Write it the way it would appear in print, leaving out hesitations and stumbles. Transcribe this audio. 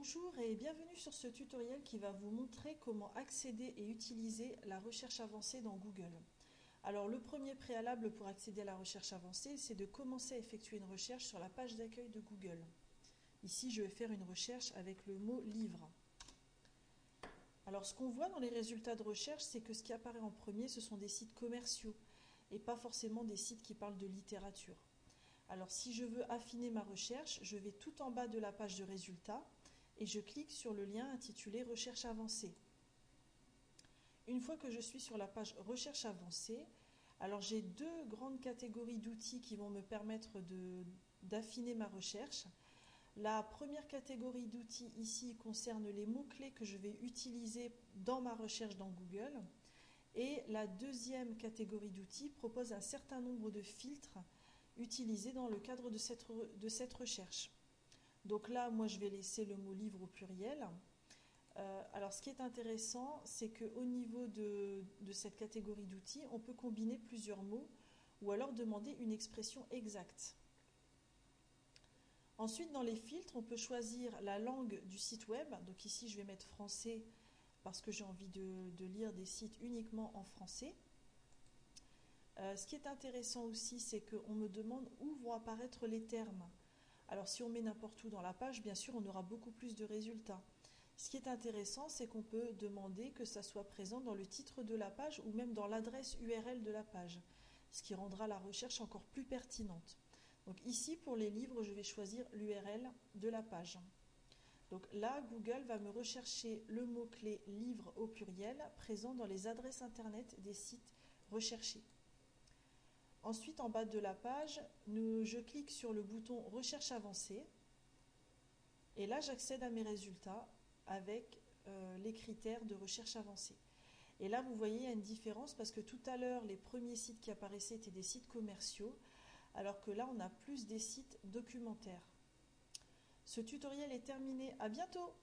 Bonjour et bienvenue sur ce tutoriel qui va vous montrer comment accéder et utiliser la recherche avancée dans Google. Alors le premier préalable pour accéder à la recherche avancée, c'est de commencer à effectuer une recherche sur la page d'accueil de Google. Ici, je vais faire une recherche avec le mot livre. Alors ce qu'on voit dans les résultats de recherche, c'est que ce qui apparaît en premier, ce sont des sites commerciaux et pas forcément des sites qui parlent de littérature. Alors si je veux affiner ma recherche, je vais tout en bas de la page de résultats et je clique sur le lien intitulé Recherche avancée. Une fois que je suis sur la page Recherche avancée, alors j'ai deux grandes catégories d'outils qui vont me permettre d'affiner ma recherche. La première catégorie d'outils ici concerne les mots-clés que je vais utiliser dans ma recherche dans Google. Et la deuxième catégorie d'outils propose un certain nombre de filtres utilisés dans le cadre de cette recherche. Donc là, moi, je vais laisser le mot livre au pluriel. Alors, ce qui est intéressant, c'est qu'au niveau de cette catégorie d'outils, on peut combiner plusieurs mots ou alors demander une expression exacte. Ensuite, dans les filtres, on peut choisir la langue du site web. Donc ici, je vais mettre français parce que j'ai envie de lire des sites uniquement en français. Ce qui est intéressant aussi, c'est qu'on me demande où vont apparaître les termes. Alors si on met n'importe où dans la page, bien sûr, on aura beaucoup plus de résultats. Ce qui est intéressant, c'est qu'on peut demander que ça soit présent dans le titre de la page ou même dans l'adresse URL de la page, ce qui rendra la recherche encore plus pertinente. Donc ici, pour les livres, je vais choisir l'URL de la page. Donc là, Google va me rechercher le mot-clé livre au pluriel présent dans les adresses internet des sites recherchés. Ensuite, en bas de la page, je clique sur le bouton Recherche avancée et là, j'accède à mes résultats avec les critères de recherche avancée. Et là, vous voyez, il y a une différence parce que tout à l'heure, les premiers sites qui apparaissaient étaient des sites commerciaux, alors que là, on a plus des sites documentaires. Ce tutoriel est terminé. À bientôt!